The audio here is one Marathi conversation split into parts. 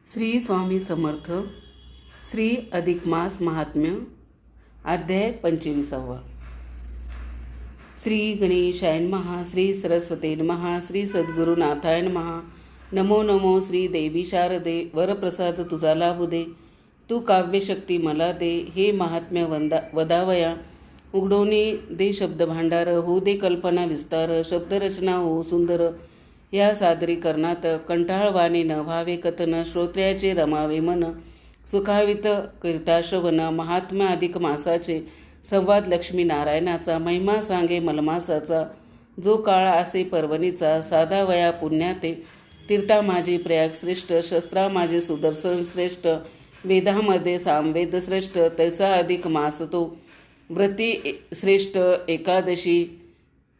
श्री स्वामी समर्थ. श्री अधिक मास महात्म्य. अध्याय 25. श्री गणेशाय नमः. श्री सरस्वती नमः. श्री सद्गुरुनाथाय नमः. नमो नमो श्री देवी शारदे. वरप्रसाद तुझा लाभू दे. तू काव्यशक्ती मला दे. हे महात्म्य वदावया. उघडवणे दे शब्द भांडार. होऊ दे कल्पना विस्तार. शब्दरचना हो सुंदर. या सादरीकरणात कंटाळवाणे न व्हावे कथन. श्रोत्र्याचे रमावे मन. सुखावित करिता श्रवण. महात्म्य अधिक मासाचे संवाद लक्ष्मीनारायणाचा. महिमा सांगे मलमासाचा. जो काळ असे पर्वणीचा. साधा वया पुण्याते. तीर्था माझी प्रयाग श्रेष्ठ. शस्त्रा माझे सुदर्शन श्रेष्ठ. वेदामध्ये सामवेद श्रेष्ठ. तैसा अधिक मास तो. व्रती श्रेष्ठ एकादशी.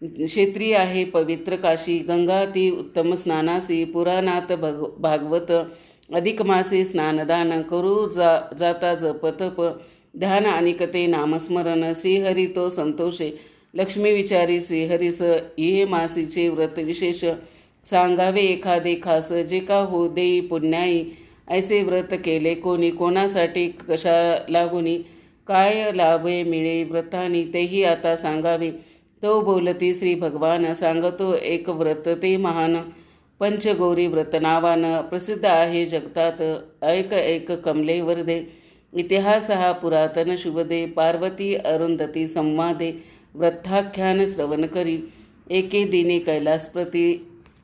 क्षेत्री आहे पवित्र काशी. गंगा ती उत्तम स्नानासी. पुराणात भागवत. अधिक मासे स्नानदान. करू जाता जप तप. ध्यान आणि कथे नामस्मरण. श्रीहरी तो संतोषे. लक्ष्मी विचारी श्रीहरीस. ये मासीचे व्रत विशेष. सांगावे एखादे खास. जे का हो देई पुण्याई. ऐसे व्रत केले कोणी. कोणासाठी कशा लागुनी. काय लाभे मिळे व्रतानी. तेही आता सांगावे. तो बोलती श्री भगवान. सांगतो एक व्रत ते महान. पंचगौरी व्रत नावानं प्रसिद्ध आहे जगतात. ऐक कमले वरदे. इतिहास हा पुरातन शुभदे. पार्वती अरुंधती संवादे. व्रताख्यान श्रवण करी. एके दिनी कैलासप्रती.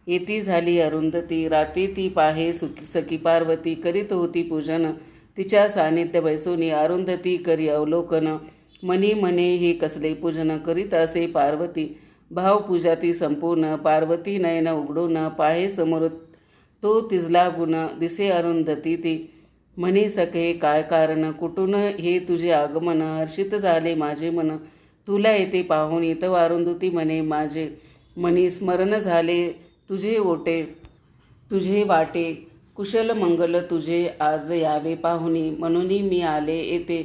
येती झाली अरुंधती. रात्री ती पाहे सखी पार्वती. करीत होती पूजन. तिच्या सानिध्य बैसोनी. अरुंधती करी अवलोकन. मनी मने हे कसले पूजन. करीत असे पार्वती. भावपूजा ती संपूर्ण. पार्वती नयन उघडून. पाहे समोर तो तिजला गुण. दिसे अरुंधती ती. म्हणे सखे काय कारण. कुठून हे तुझे आगमन. हर्षित झाले माझे मन. तुला येते पाहुणी. तव अरुंधती म्हणे माझे मनी. स्मरण झाले तुझे ओटे. तुझे वाटे कुशल मंगल तुझे. आज यावे पाहुणी. म्हणून मी आले येते.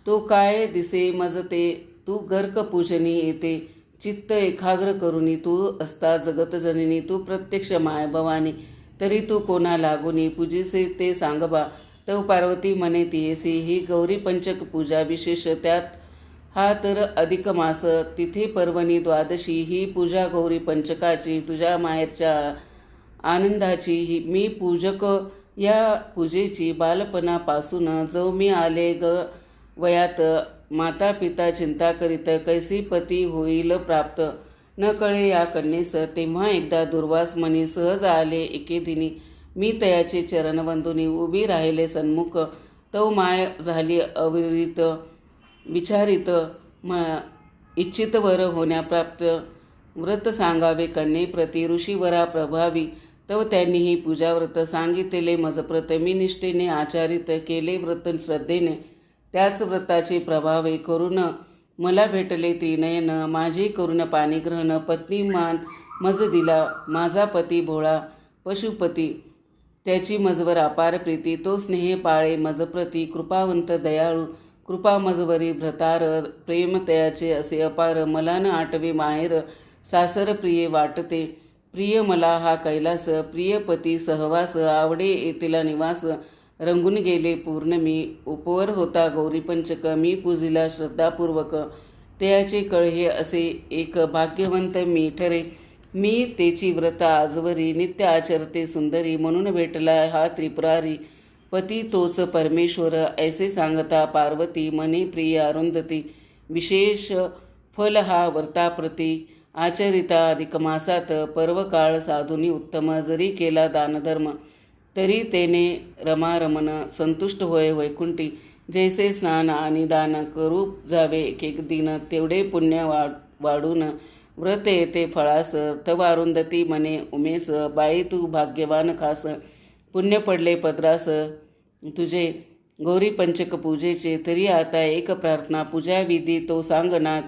तो काय दिसे मजते. तू गर्क पूजनी येते. चित्त एकाग्र करुनी. तू असता जगत जननी. तू प्रत्यक्ष माय भवानी. तरी तू कोणा लागुनी. पूजिसे ते सांगबा. तव पार्वती म्हणे तियेसी. ही गौरी पंचक पूजा विशेष. त्यात हा तर अधिक मास. तिथे पर्वणी द्वादशी. ही पूजा गौरी पंचकाची. तुझ्या माहेरच्या आनंदाची. ही मी पूजक या पूजेची. बालपणापासून जो मी आले ग वयात. माता पिता चिंता करीत. कैसी पती होईल प्राप्त. न कळे या कन्येस. तेव्हा एकदा दुर्वास मनी सहज आले एके दिनी. मी तयाचे चरण वंदुनी. उभी राहिले सन्मुख. तव माय झाली अविरित. विचारित इच्छित वर होण्याप्राप्त. व्रत सांगावे कन्येप्रती. ऋषीवरा प्रभावी. तव त्यांनीही पूजाव्रत सांगितले मजप्रत. मी निष्ठेने आचारित केले व्रत श्रद्धेने. त्याच व्रताचे प्रभावे करून मला भेटले त्रिनयन. माझे करून पाणीग्रहण. पत्नी मान मज दिला. माझा पती भोळा पशुपती. त्याची मजवर अपार प्रीती. तो स्नेह पाळे मजप्रती. कृपावंत दयाळू. कृपा मजवरी भ्रतार. प्रेम तयाचे असे अपार. मला न आठवे माहेर. सासर प्रिय वाटते. प्रिय मला हा कैलास. प्रियपती सहवास. आवडे येथील निवास. रंगून गेले पूर्ण मी. उपवर होता गौरी पंचक. मी पूजिला श्रद्धापूर्वक. त्याचे कळहे असे एक भाग्यवंत मी ठरे. मी तेची व्रत आजवरी. नित्य आचरते सुंदरी. म्हणून भेटला हा त्रिपुरारी. पती तोच परमेश्वर. ऐसे सांगता पार्वती. मने प्रिय अरुंधती. विशेष फल हा व्रताप्रती. आचरिता अधिक मासात. पर्वकाळ साधुनी उत्तम. जरी केला दानधर्म तरी तेने रमारमण. संतुष्ट होय वैकुंठी. जैसे स्नान आणि दान करू जावे एक दिन. तेवढे पुण्य वाढून व्रत येते फळास. तव अरुंधती म्हणे उमेस. बाई तू भाग्यवान खास. पुण्य पडले पदरास तुझे गौरी पंचक पूजेचे. तरी आता एक प्रार्थना पूजाविधी तो सांगनात.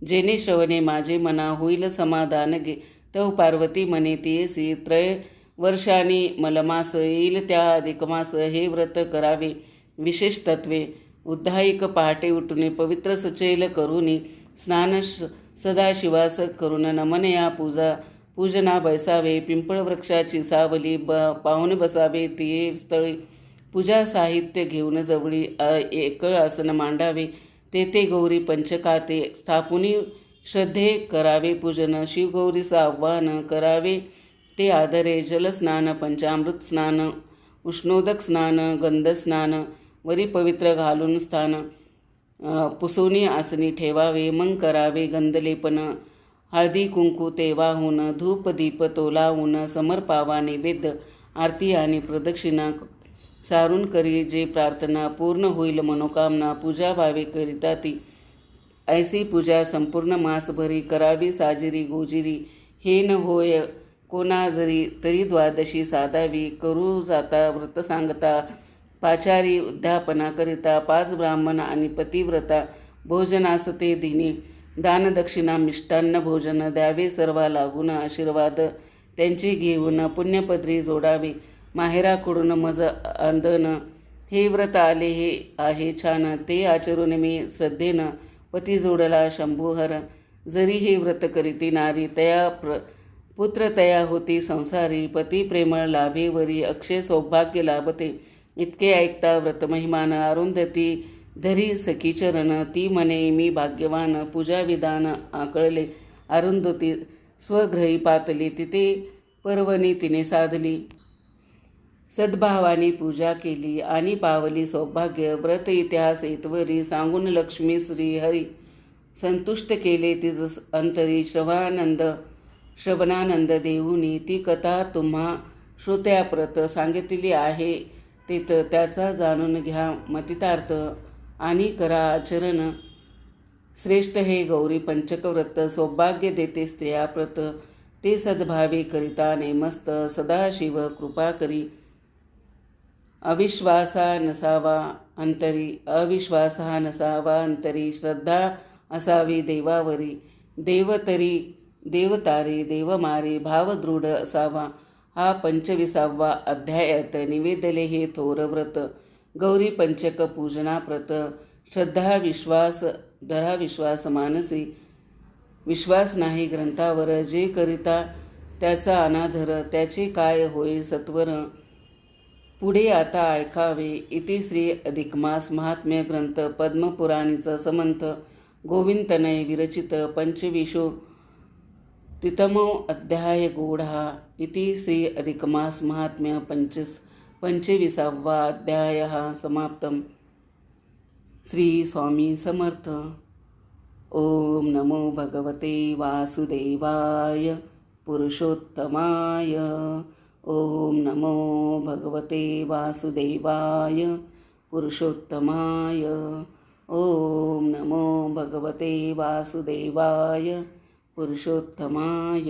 जेणे श्रवणे माझे मना. होईल समाधान गे. तव पार्वती म्हणे तियेसी. वर्षांनी मलमास येईल त्या अधिक मास. हे व्रत करावे विशेष तत्वे. उद्धायक पहाटे उठून पवित्र सचैल करुनी. स्नान सदाशिवास करून नमनया पूजना बैसावे. पिंपळ वृक्षाची सावली. पाहून बसावे तिये स्थळी. पूजा साहित्य घेऊन जवळी एक आसन मांडावे. तेथे गौरी पंचकाते स्थापुनी श्रद्धे करावे पूजन. शिवगौरीचं आव्हान करावे ते आदरे. जलस्नान, पंचामृत स्नान, उष्णोदक स्नान, गंधस्नान, वरी पवित्र घालून स्थान पुसोनी आसनी ठेवावे. मग करावे गंधलेपन, हळदी कुंकू तेवाहून, धूप दीप तोलावून, समर्पावा नैवेद्य, आरती आणि प्रदक्षिणा सारून करी जे प्रार्थना. पूर्ण होईल मनोकामना, पूजा भावे करिता ती. ऐसी पूजा संपूर्ण मासभरी करावी साजिरी गोजिरी. हे न होय कोणा जरी तरी द्वादशी साधावी. करू जाता व्रत सांगता पाचारी उद्यापना करिता. 5 ब्राह्मण आणि पतिव्रता भोजनासते दिनी. दानदक्षिणा मिष्टान्न भोजन द्यावे सर्वा लागून. आशीर्वाद त्यांचे घेऊन पुण्यपदरी जोडावे. माहेराकडून मज आंदन. हे व्रत आले हे आहे छान, ते आचरून मी श्रद्धेनं पती जोडला शंभूहर. जरी हे व्रत करीती नारी, तया पुत्र तया होती संसारी. पती प्रेमळ लाभेवरी अक्षय सौभाग्य लाभते. इतके ऐकता व्रत महिमान, अरुंधती धरी सखी चरण. ती म्हणे मी भाग्यवान, पूजा विधान आकळले. अरुंधती स्वगृही पातली, तिथे पर्वणी तिने साधली. सद्भावाने पूजा केली आणि पावली सौभाग्य. व्रत इतिहास ऐतवरी, सांगून लक्ष्मी श्री हरी. संतुष्ट केले तिज अंतरी, श्रवणानंद देऊनी. ती कथा तुम्हा श्रोत्याप्रत सांगितली आहे तेथ. त्याचा जाणून घ्या मतितार्थ आणि करा आचरण. श्रेष्ठ हे गौरी पंचकव्रत, सौभाग्य देते स्त्रियाप्रत. ते सद्भावे करिता नेमस्त, सदाशिव कृपा करी. अविश्वासा नसावा अंतरी, श्रद्धा असावी देवावरी. देवतारी देवमारी, भाव दृढ असावा. हा 25वा अध्यायात निवेदले हे थोर व्रत. गौरी पंचक पूजनाप्रत. श्रद्धा विश्वास धरा विश्वास मानसी. विश्वास नाही ग्रंथावर, जे करिता त्याचा अनादर, त्याचे काय होय सत्वर. पुढे आता ऐकावे. इति श्री अधिकमास महात्म्य ग्रंथ पद्मपुराणीचा समंत गोविंदतनय विरचित 25तमो अध्याय गूढा. इति श्री अधिकमास महात्म्य 25वा अध्याय समाप्तम. श्री स्वामी समर्थ. ओम नमो भगवते वासुदेवाय पुरुषोत्तमाय. ओम नमो भगवते वासुदेवाय पुरुषोत्तमाय. ओम नमो भगवते वासुदेवाय पुरुषोत्तमाय.